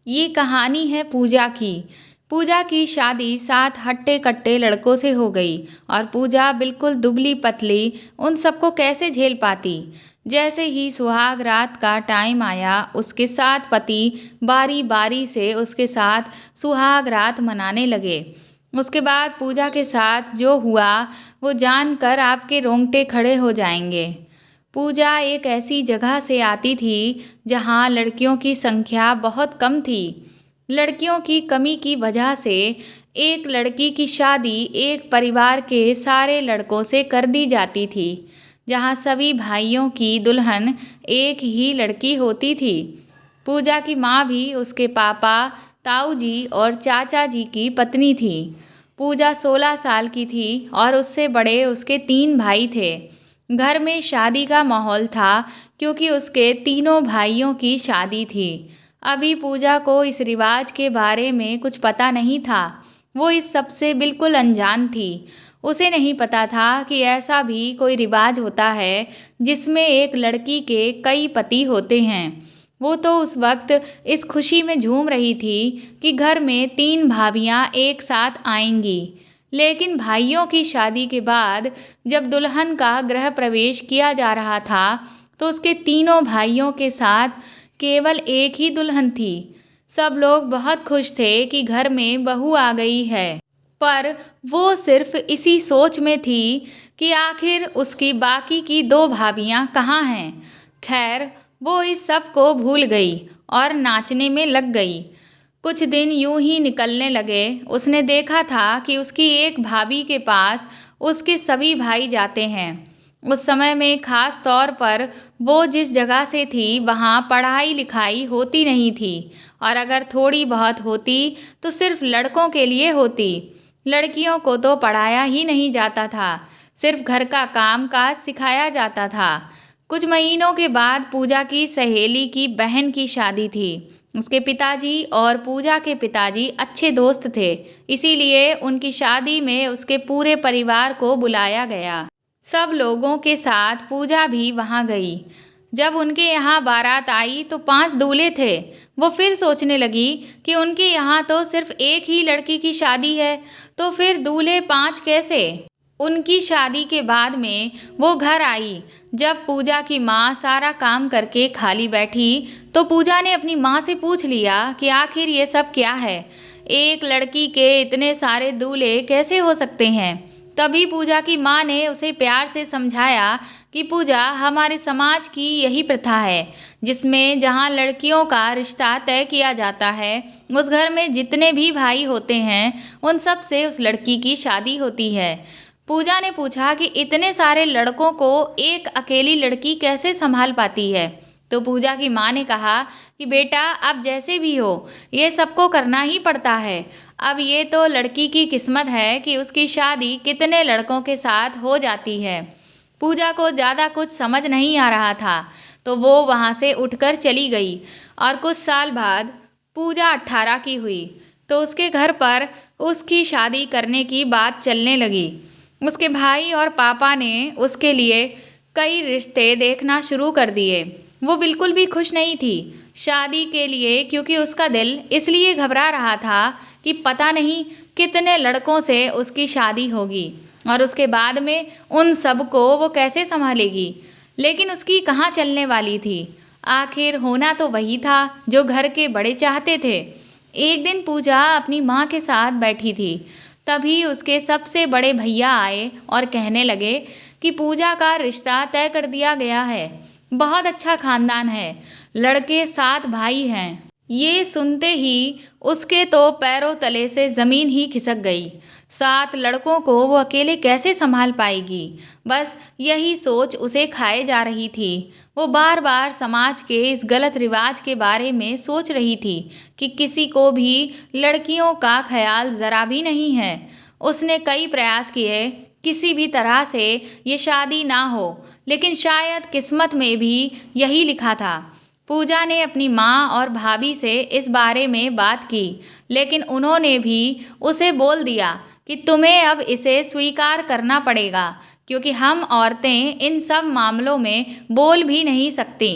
ये कहानी है पूजा की। पूजा की शादी 7 हट्टे-कट्टे लड़कों से हो गई और पूजा बिल्कुल दुबली-पतली उन सबको कैसे झेल पाती। जैसे ही सुहाग रात का टाइम आया, उसके 7 पति बारी-बारी से उसके साथ सुहाग रात मनाने लगे। उसके बाद पूजा के साथ जो हुआ, वो जानकर आपके रोंगटे खड़े हो जाएंगे। पूजा एक ऐसी जगह से आती थी जहाँ लड़कियों की संख्या बहुत कम थी। लड़कियों की कमी की वजह से एक लड़की की शादी एक परिवार के सारे लड़कों से कर दी जाती थी। जहाँ सभी भाइयों की दुल्हन एक ही लड़की होती थी। पूजा की माँ भी उसके पापा, ताऊ जी और चाचा जी की पत्नी थी। पूजा 16 साल की थी और उससे बड़े उसके 3 भाई थे। घर में शादी का माहौल था क्योंकि उसके तीनों भाइयों की शादी थी। अभी पूजा को इस रिवाज के बारे में कुछ पता नहीं था। वो इस सब से बिल्कुल अनजान थी। उसे नहीं पता था कि ऐसा भी कोई रिवाज होता है जिसमें एक लड़की के कई पति होते हैं। वो तो उस वक्त इस खुशी में झूम रही थी कि घर में 3 भाभियां एक साथ आएंगी। लेकिन भाइयों की शादी के बाद जब दुल्हन का गृह प्रवेश किया जा रहा था, तो उसके तीनों भाइयों के साथ केवल एक ही दुल्हन थी। सब लोग बहुत खुश थे कि घर में बहू आ गई है, पर वो सिर्फ इसी सोच में थी कि आखिर उसकी बाकी की 2 भाभियां कहाँ हैं। खैर, वो इस सब को भूल गई और नाचने में लग गई। कुछ दिन यूं ही निकलने लगे। उसने देखा था कि उसकी एक भाभी के पास उसके सभी भाई जाते हैं। उस समय में खास तौर पर वो जिस जगह से थी वहाँ पढ़ाई लिखाई होती नहीं थी, और अगर थोड़ी बहुत होती तो सिर्फ लड़कों के लिए होती। लड़कियों को तो पढ़ाया ही नहीं जाता था, सिर्फ घर का काम काज सिखाया जाता था। कुछ महीनों के बाद पूजा की सहेली की बहन की शादी थी। उसके पिताजी और पूजा के पिताजी अच्छे दोस्त थे, इसीलिए उनकी शादी में उसके पूरे परिवार को बुलाया गया। सब लोगों के साथ पूजा भी वहां गई। जब उनके यहाँ बारात आई तो 5 दूल्हे थे। वो फिर सोचने लगी कि उनके यहाँ तो सिर्फ एक ही लड़की की शादी है, तो फिर दूल्हे 5 कैसे। उनकी शादी के बाद में वो घर आई। जब पूजा की माँ सारा काम करके खाली बैठी तो पूजा ने अपनी माँ से पूछ लिया कि आखिर ये सब क्या है, एक लड़की के इतने सारे दूल्हे कैसे हो सकते हैं। तभी पूजा की माँ ने उसे प्यार से समझाया कि पूजा, हमारे समाज की यही प्रथा है जिसमें जहाँ लड़कियों का रिश्ता तय किया जाता है, उस घर में जितने भी भाई होते हैं उन सब से उस लड़की की शादी होती है। पूजा ने पूछा कि इतने सारे लड़कों को एक अकेली लड़की कैसे संभाल पाती है। तो पूजा की माँ ने कहा कि बेटा, अब जैसे भी हो ये सबको करना ही पड़ता है। अब ये तो लड़की की किस्मत है कि उसकी शादी कितने लड़कों के साथ हो जाती है। पूजा को ज़्यादा कुछ समझ नहीं आ रहा था, तो वो वहाँ से उठकर चली गई। और कुछ साल बाद पूजा 18 की हुई तो उसके घर पर उसकी शादी करने की बात चलने लगी। उसके भाई और पापा ने उसके लिए कई रिश्ते देखना शुरू कर दिए। वो बिल्कुल भी खुश नहीं थी शादी के लिए, क्योंकि उसका दिल इसलिए घबरा रहा था कि पता नहीं कितने लड़कों से उसकी शादी होगी और उसके बाद में उन सब को वो कैसे संभालेगी। लेकिन उसकी कहाँ चलने वाली थी। आखिर होना तो वही था जो घर के बड़े चाहते थे। एक दिन पूजा अपनी माँ के साथ बैठी थी, तभी उसके सबसे बड़े भैया आए और कहने लगे कि पूजा का रिश्ता तय कर दिया गया है। बहुत अच्छा खानदान है, लड़के 7 भाई हैं। ये सुनते ही उसके तो पैरों तले से ज़मीन ही खिसक गई। 7 लड़कों को वो अकेले कैसे संभाल पाएगी, बस यही सोच उसे खाए जा रही थी। वो बार बार समाज के इस गलत रिवाज के बारे में सोच रही थी कि किसी को भी लड़कियों का ख्याल ज़रा भी नहीं है। उसने कई प्रयास किए किसी भी तरह से ये शादी ना हो, लेकिन शायद किस्मत में भी यही लिखा था। पूजा ने अपनी माँ और भाभी से इस बारे में बात की, लेकिन उन्होंने भी उसे बोल दिया कि तुम्हें अब इसे स्वीकार करना पड़ेगा, क्योंकि हम औरतें इन सब मामलों में बोल भी नहीं सकती।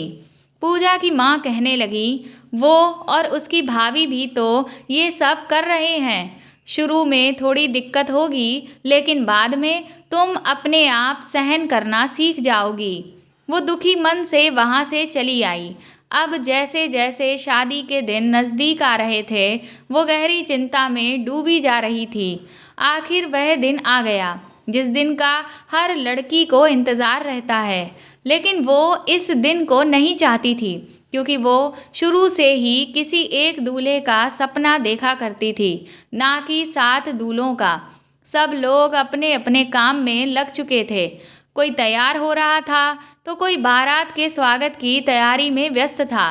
पूजा की माँ कहने लगी, वो और उसकी भाभी भी तो ये सब कर रहे हैं। शुरू में थोड़ी दिक्कत होगी, लेकिन बाद में तुम अपने आप सहन करना सीख जाओगी। वो दुखी मन से वहाँ से चली आई। अब जैसे जैसे शादी के दिन नज़दीक आ रहे थे, वो गहरी चिंता में डूबी जा रही थी। आखिर वह दिन आ गया जिस दिन का हर लड़की को इंतज़ार रहता है, लेकिन वो इस दिन को नहीं चाहती थी, क्योंकि वो शुरू से ही किसी एक दूल्हे का सपना देखा करती थी, ना कि 7 दूल्हों का। सब लोग अपने अपने काम में लग चुके थे। कोई तैयार हो रहा था तो कोई बारात के स्वागत की तैयारी में व्यस्त था।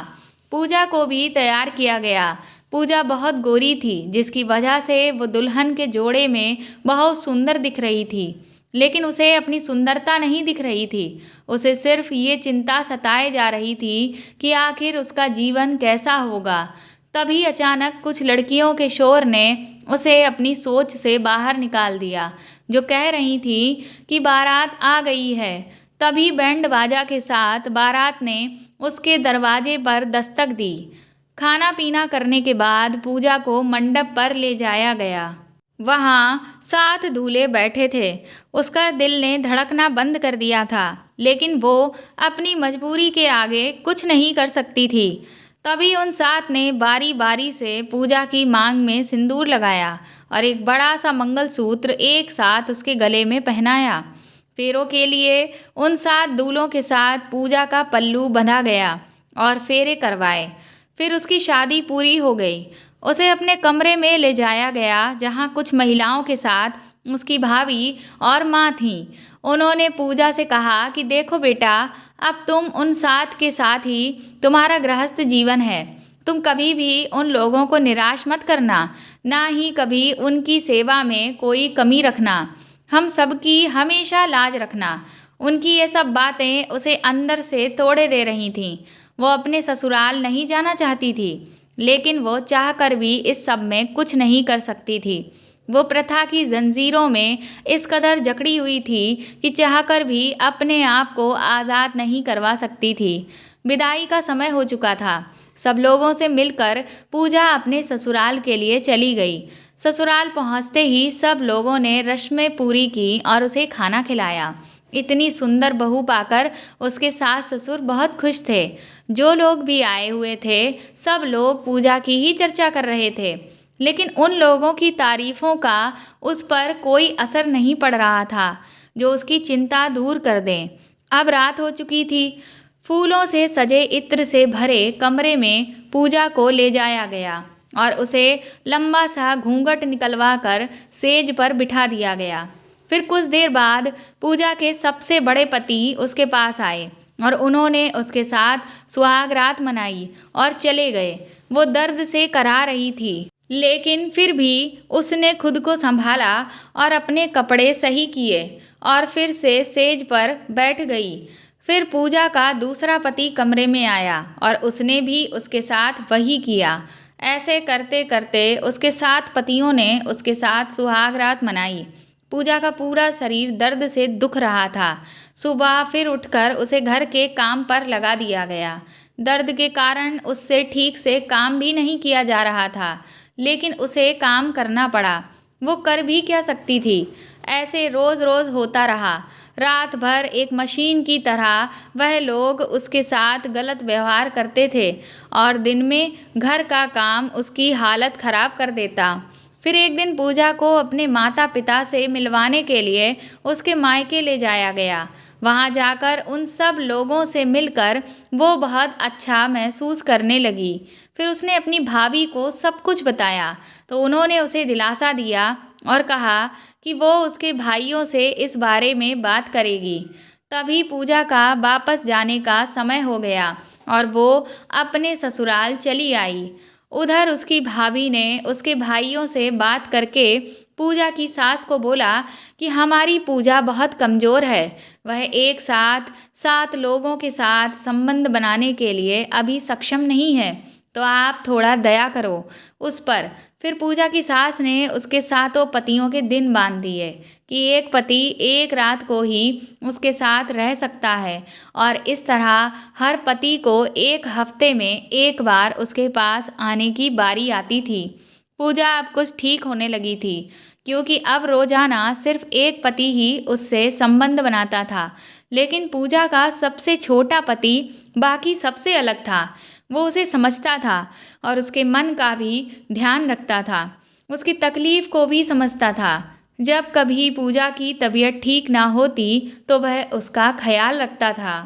पूजा को भी तैयार किया गया। पूजा बहुत गोरी थी, जिसकी वजह से वो दुल्हन के जोड़े में बहुत सुंदर दिख रही थी, लेकिन उसे अपनी सुंदरता नहीं दिख रही थी। उसे सिर्फ ये चिंता सताए जा रही थी कि आखिर उसका जीवन कैसा होगा। तभी अचानक कुछ लड़कियों के शोर ने उसे अपनी सोच से बाहर निकाल दिया, जो कह रही थी कि बारात आ गई है। तभी बैंड बाजा के साथ बारात ने उसके दरवाजे पर दस्तक दी। खाना पीना करने के बाद पूजा को मंडप पर ले जाया गया। वहाँ 7 दूल्हे बैठे थे। उसका दिल ने धड़कना बंद कर दिया था, लेकिन वो अपनी मजबूरी के आगे कुछ नहीं कर सकती थी। तभी उन 7 ने बारी बारी से पूजा की मांग में सिंदूर लगाया और एक बड़ा सा मंगलसूत्र एक साथ उसके गले में पहनाया। फेरों के लिए उन 7 दूल्हों के साथ पूजा का पल्लू बंधा गया और फेरे करवाए। फिर उसकी शादी पूरी हो गई। उसे अपने कमरे में ले जाया गया, जहाँ कुछ महिलाओं के साथ उसकी भाभी और माँ थीं। उन्होंने पूजा से कहा कि देखो बेटा, अब तुम उन 7 के साथ ही तुम्हारा गृहस्थ जीवन है। तुम कभी भी उन लोगों को निराश मत करना, ना ही कभी उनकी सेवा में कोई कमी रखना। हम सबकी हमेशा लाज रखना। उनकी ये सब बातें उसे अंदर से तोड़े दे रही थीं। वो अपने ससुराल नहीं जाना चाहती थी, लेकिन वो चाहकर भी इस सब में कुछ नहीं कर सकती थी। वो प्रथा की जंजीरों में इस कदर जकड़ी हुई थी कि चाहकर भी अपने आप को आज़ाद नहीं करवा सकती थी। विदाई का समय हो चुका था। सब लोगों से मिलकर पूजा अपने ससुराल के लिए चली गई। ससुराल पहुंचते ही सब लोगों ने रस्में पूरी की और उसे खाना खिलाया। इतनी सुंदर बहू पाकर उसके सास ससुर बहुत खुश थे। जो लोग भी आए हुए थे, सब लोग पूजा की ही चर्चा कर रहे थे, लेकिन उन लोगों की तारीफों का उस पर कोई असर नहीं पड़ रहा था जो उसकी चिंता दूर कर दें। अब रात हो चुकी थी। फूलों से सजे इत्र से भरे कमरे में पूजा को ले जाया गया और उसे लंबा सा घूंघट निकलवा कर सेज पर बिठा दिया गया। फिर कुछ देर बाद पूजा के सबसे बड़े पति उसके पास आए और उन्होंने उसके साथ सुहाग रात मनाई और चले गए। वो दर्द से कराह रही थी, लेकिन फिर भी उसने खुद को संभाला और अपने कपड़े सही किए और फिर से सेज पर बैठ गई। फिर पूजा का दूसरा पति कमरे में आया और उसने भी उसके साथ वही किया। ऐसे करते करते उसके 7 पतियों ने उसके साथ सुहाग रात मनाई। पूजा का पूरा शरीर दर्द से दुख रहा था। सुबह फिर उठकर उसे घर के काम पर लगा दिया गया। दर्द के कारण उससे ठीक से काम भी नहीं किया जा रहा था, लेकिन उसे काम करना पड़ा। वो कर भी क्या सकती थी। ऐसे रोज़ रोज़ होता रहा। रात भर एक मशीन की तरह वह लोग उसके साथ गलत व्यवहार करते थे और दिन में घर का काम उसकी हालत खराब कर देता। फिर एक दिन पूजा को अपने माता पिता से मिलवाने के लिए उसके मायके ले जाया गया। वहाँ जाकर उन सब लोगों से मिलकर वो बहुत अच्छा महसूस करने लगी। फिर उसने अपनी भाभी को सब कुछ बताया, तो उन्होंने उसे दिलासा दिया और कहा कि वो उसके भाइयों से इस बारे में बात करेगी। तभी पूजा का वापस जाने का समय हो गया और वो अपने ससुराल चली आई। उधर उसकी भाभी ने उसके भाइयों से बात करके पूजा की सास को बोला कि हमारी पूजा बहुत कमज़ोर है। वह एक साथ 7 लोगों के साथ संबंध बनाने के लिए अभी सक्षम नहीं है। तो आप थोड़ा दया करो उस पर। फिर पूजा की सास ने उसके सातों पतियों के दिन बांध दिए कि एक पति एक रात को ही उसके साथ रह सकता है, और इस तरह हर पति को एक हफ्ते में एक बार उसके पास आने की बारी आती थी। पूजा अब कुछ ठीक होने लगी थी, क्योंकि अब रोजाना सिर्फ एक पति ही उससे संबंध बनाता था। लेकिन पूजा का सबसे छोटा पति बाकी सबसे अलग था। वो उसे समझता था और उसके मन का भी ध्यान रखता था, उसकी तकलीफ को भी समझता था। जब कभी पूजा की तबीयत ठीक ना होती तो वह उसका ख्याल रखता था।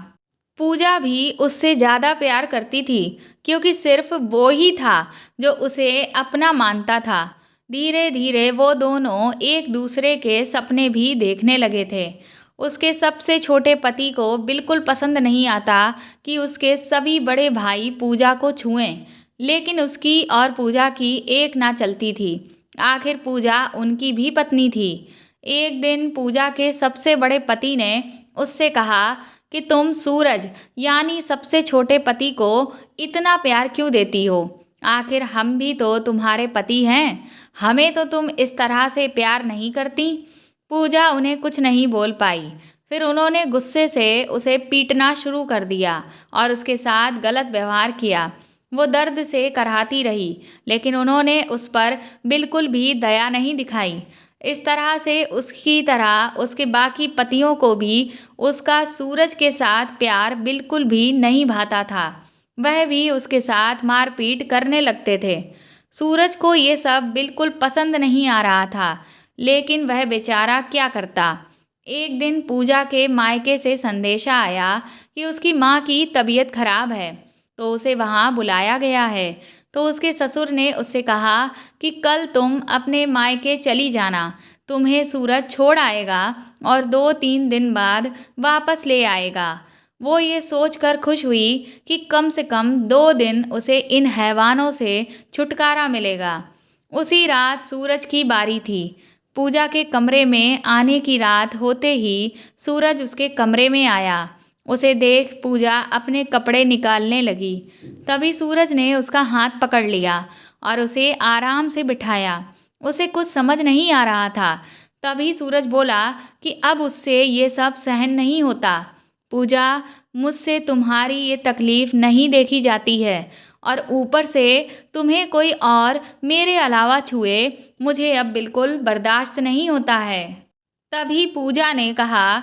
पूजा भी उससे ज़्यादा प्यार करती थी, क्योंकि सिर्फ वो ही था जो उसे अपना मानता था। धीरे धीरे वो दोनों एक दूसरे के सपने भी देखने लगे थे। उसके सबसे छोटे पति को बिल्कुल पसंद नहीं आता कि उसके सभी बड़े भाई पूजा को छुएं, लेकिन उसकी और पूजा की एक ना चलती थी। आखिर पूजा उनकी भी पत्नी थी। एक दिन पूजा के सबसे बड़े पति ने उससे कहा कि तुम सूरज यानी सबसे छोटे पति को इतना प्यार क्यों देती हो? आखिर हम भी तो तुम्हारे पति हैं, हमें तो तुम इस तरह से प्यार नहीं करती। पूजा उन्हें कुछ नहीं बोल पाई। फिर उन्होंने गुस्से से उसे पीटना शुरू कर दिया और उसके साथ गलत व्यवहार किया। वो दर्द से कराहती रही, लेकिन उन्होंने उस पर बिल्कुल भी दया नहीं दिखाई। इस तरह से उसकी तरह उसके बाकी पतियों को भी उसका सूरज के साथ प्यार बिल्कुल भी नहीं भाता था। वह भी उसके साथ मारपीट करने लगते थे। सूरज को ये सब बिल्कुल पसंद नहीं आ रहा था, लेकिन वह बेचारा क्या करता। एक दिन पूजा के मायके से संदेशा आया कि उसकी माँ की तबीयत खराब है, तो उसे वहाँ बुलाया गया है। तो उसके ससुर ने उससे कहा कि कल तुम अपने मायके चली जाना, तुम्हें सूरज छोड़ आएगा और 2-3 दिन बाद वापस ले आएगा। वो ये सोचकर खुश हुई कि कम से कम 2 दिन उसे इन हैवानों से छुटकारा मिलेगा। उसी रात सूरज की बारी थी। पूजा के कमरे में आने की रात होते ही सूरज उसके कमरे में आया। उसे देख पूजा अपने कपड़े निकालने लगी। तभी सूरज ने उसका हाथ पकड़ लिया और उसे आराम से बिठाया। उसे कुछ समझ नहीं आ रहा था। तभी सूरज बोला कि अब उससे ये सब सहन नहीं होता। पूजा, मुझसे तुम्हारी ये तकलीफ नहीं देखी जाती है, और ऊपर से तुम्हें कोई और मेरे अलावा छुए, मुझे अब बिल्कुल बर्दाश्त नहीं होता है। तभी पूजा ने कहा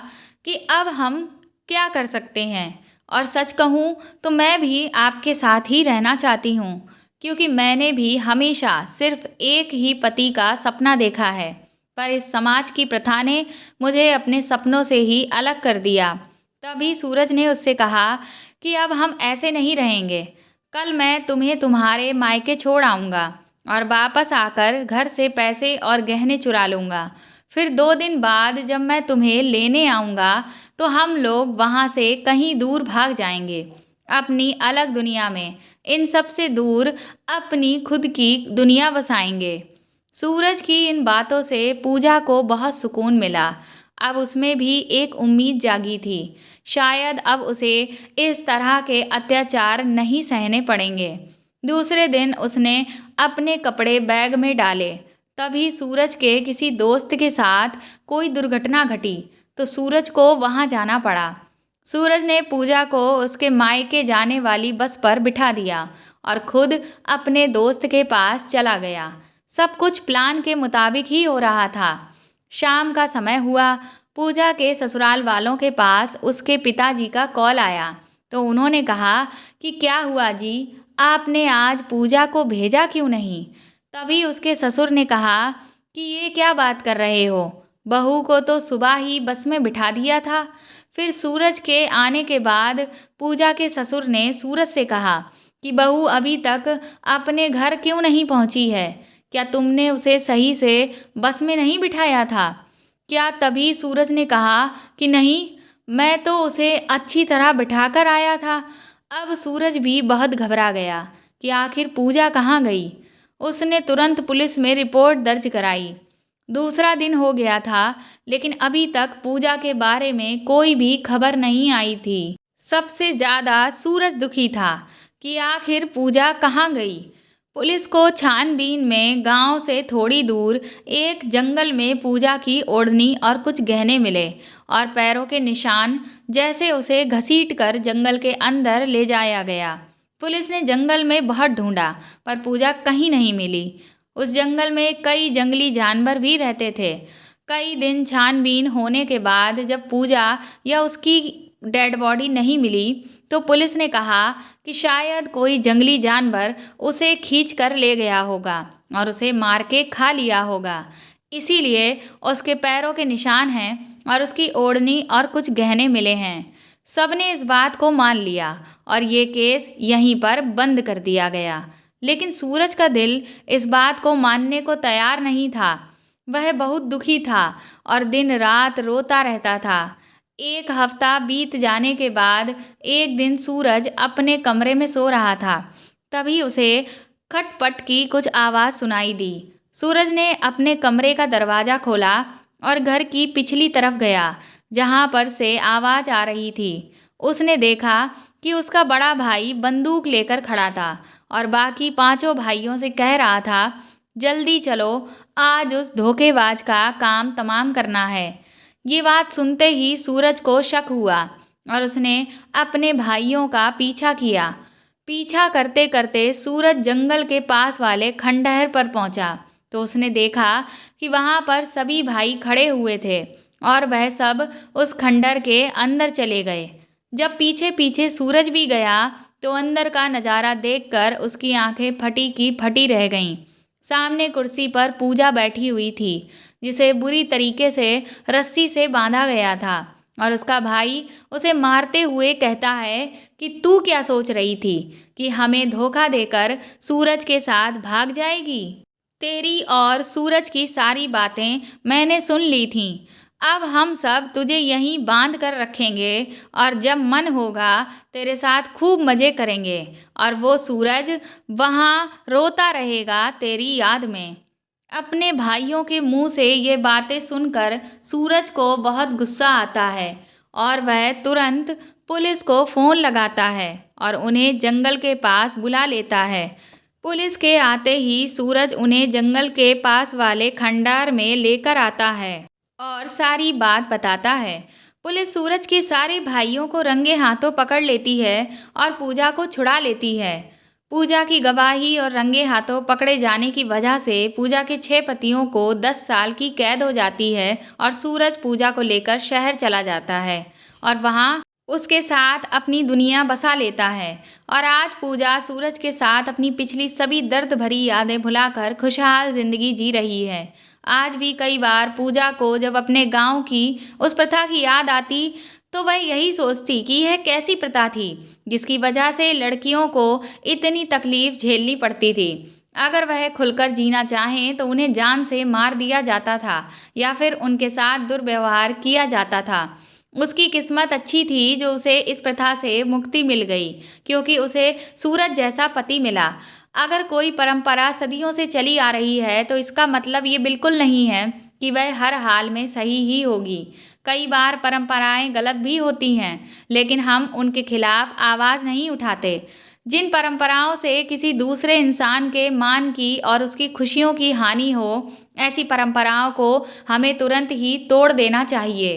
कि अब हम क्या कर सकते हैं, और सच कहूँ तो मैं भी आपके साथ ही रहना चाहती हूँ, क्योंकि मैंने भी हमेशा सिर्फ एक ही पति का सपना देखा है। पर इस समाज की प्रथा ने मुझे अपने सपनों से ही अलग कर दिया। तभी सूरज ने उससे कहा कि अब हम ऐसे नहीं रहेंगे। कल मैं तुम्हें तुम्हारे मायके छोड़ आऊँगा और वापस आकर घर से पैसे और गहने चुरा लूँगा। फिर 2 दिन बाद जब मैं तुम्हें लेने आऊँगा तो हम लोग वहाँ से कहीं दूर भाग जाएंगे, अपनी अलग दुनिया में, इन सब से दूर अपनी खुद की दुनिया बसाएंगे। सूरज की इन बातों से पूजा को बहुत सुकून मिला। अब उसमें भी एक उम्मीद जागी थी। शायद अब उसे इस तरह के अत्याचार नहीं सहने पड़ेंगे। दूसरे दिन उसने अपने कपड़े बैग में डाले। तभी सूरज के किसी दोस्त के साथ कोई दुर्घटना घटी, तो सूरज को वहाँ जाना पड़ा। सूरज ने पूजा को उसके मायके जाने वाली बस पर बिठा दिया और खुद अपने दोस्त के पास चला गया। सब कुछ प्लान के मुताबिक ही हो रहा था। शाम का समय हुआ। पूजा के ससुराल वालों के पास उसके पिताजी का कॉल आया, तो उन्होंने कहा कि क्या हुआ जी, आपने आज पूजा को भेजा क्यों नहीं? तभी उसके ससुर ने कहा कि ये क्या बात कर रहे हो, बहू को तो सुबह ही बस में बिठा दिया था। फिर सूरज के आने के बाद पूजा के ससुर ने सूरज से कहा कि बहू अभी तक अपने घर क्यों नहीं पहुंची है? क्या तुमने उसे सही से बस में नहीं बिठाया था क्या? तभी सूरज ने कहा कि नहीं, मैं तो उसे अच्छी तरह बिठाकर आया था। अब सूरज भी बहुत घबरा गया कि आखिर पूजा कहाँ गई। उसने तुरंत पुलिस में रिपोर्ट दर्ज कराई। दूसरा दिन हो गया था, लेकिन अभी तक पूजा के बारे में कोई भी खबर नहीं आई थी। सबसे ज़्यादा सूरज दुखी था, कि आखिर पूजा कहाँ गई। पुलिस को छानबीन में गांव से थोड़ी दूर एक जंगल में पूजा की ओढ़नी और कुछ गहने मिले और पैरों के निशान, जैसे उसे घसीटकर जंगल के अंदर ले जाया गया। पुलिस ने जंगल में बहुत ढूंढा पर पूजा कहीं नहीं मिली। उस जंगल में कई जंगली जानवर भी रहते थे। कई दिन छानबीन होने के बाद जब पूजा या उसकी डेड बॉडी नहीं मिली तो पुलिस ने कहा कि शायद कोई जंगली जानवर उसे खींच कर ले गया होगा और उसे मार के खा लिया होगा। इसीलिए उसके पैरों के निशान हैं और उसकी ओढ़नी और कुछ गहने मिले हैं। सबने इस बात को मान लिया और ये केस यहीं पर बंद कर दिया गया। लेकिन सूरज का दिल इस बात को मानने को तैयार नहीं था। वह बहुत दुखी था और दिन रात रोता रहता था। एक हफ्ता बीत जाने के बाद एक दिन सूरज अपने कमरे में सो रहा था। तभी उसे खटपट की कुछ आवाज़ सुनाई दी। सूरज ने अपने कमरे का दरवाज़ा खोला और घर की पिछली तरफ गया जहाँ पर से आवाज़ आ रही थी। उसने देखा कि उसका बड़ा भाई बंदूक लेकर खड़ा था और बाकी पांचों भाइयों से कह रहा था, जल्दी चलो, आज उस धोखेबाज का काम तमाम करना है। ये बात सुनते ही सूरज को शक हुआ और उसने अपने भाइयों का पीछा किया। पीछा करते करते सूरज जंगल के पास वाले खंडहर पर पहुंचा तो उसने देखा कि वहां पर सभी भाई खड़े हुए थे और वह सब उस खंडहर के अंदर चले गए। जब पीछे पीछे सूरज भी गया तो अंदर का नज़ारा देखकर उसकी आंखें फटी की फटी रह गईं। सामने कुर्सी पर पूजा बैठी हुई थी जिसे बुरी तरीके से रस्सी से बांधा गया था और उसका भाई उसे मारते हुए कहता है कि तू क्या सोच रही थी कि हमें धोखा देकर सूरज के साथ भाग जाएगी। तेरी और सूरज की सारी बातें मैंने सुन ली थीं। अब हम सब तुझे यहीं बांध कर रखेंगे और जब मन होगा तेरे साथ खूब मज़े करेंगे और वो सूरज वहाँ रोता रहेगा तेरी याद में। अपने भाइयों के मुंह से ये बातें सुनकर सूरज को बहुत गुस्सा आता है और वह तुरंत पुलिस को फ़ोन लगाता है और उन्हें जंगल के पास बुला लेता है। पुलिस के आते ही सूरज उन्हें जंगल के पास वाले खंडहर में लेकर आता है और सारी बात बताता है। पुलिस सूरज के सारे भाइयों को रंगे हाथों पकड़ लेती है और पूजा को छुड़ा लेती है। पूजा की गवाही और रंगे हाथों पकड़े जाने की वजह से पूजा के 6 पतियों को 10 साल की कैद हो जाती है और सूरज पूजा को लेकर शहर चला जाता है और वहाँ उसके साथ अपनी दुनिया बसा लेता है। और आज पूजा सूरज के साथ अपनी पिछली सभी दर्द भरी यादें भुलाकर खुशहाल जिंदगी जी रही है। आज भी कई बार पूजा को जब अपने गांव की उस प्रथा की याद आती तो वह यही सोचती कि यह कैसी प्रथा थी जिसकी वजह से लड़कियों को इतनी तकलीफ झेलनी पड़ती थी। अगर वह खुलकर जीना चाहें तो उन्हें जान से मार दिया जाता था या फिर उनके साथ दुर्व्यवहार किया जाता था। उसकी किस्मत अच्छी थी जो उसे इस प्रथा से मुक्ति मिल गई क्योंकि उसे सूरज जैसा पति मिला। अगर कोई परंपरा सदियों से चली आ रही है तो इसका मतलब ये बिल्कुल नहीं है कि वह हर हाल में सही ही होगी। कई बार परंपराएं गलत भी होती हैं लेकिन हम उनके खिलाफ आवाज़ नहीं उठाते। जिन परंपराओं से किसी दूसरे इंसान के मान की और उसकी खुशियों की हानि हो, ऐसी परंपराओं को हमें तुरंत ही तोड़ देना चाहिए।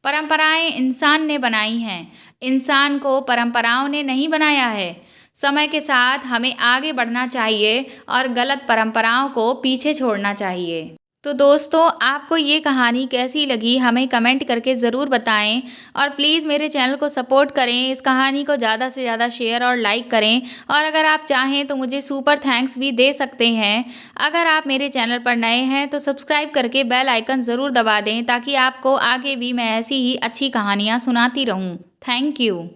परंपराएं इंसान ने बनाई हैं, इंसान को परंपराओं ने नहीं बनाया है। समय के साथ हमें आगे बढ़ना चाहिए और गलत परंपराओं को पीछे छोड़ना चाहिए। तो दोस्तों, आपको ये कहानी कैसी लगी हमें कमेंट करके ज़रूर बताएं और प्लीज़ मेरे चैनल को सपोर्ट करें। इस कहानी को ज़्यादा से ज़्यादा शेयर और लाइक करें और अगर आप चाहें तो मुझे सुपर थैंक्स भी दे सकते हैं। अगर आप मेरे चैनल पर नए हैं तो सब्सक्राइब करके बेल आइकन ज़रूर दबा दें ताकि आपको आगे भी मैं ऐसी ही अच्छी कहानियाँ सुनाती रहूँ। Thank you.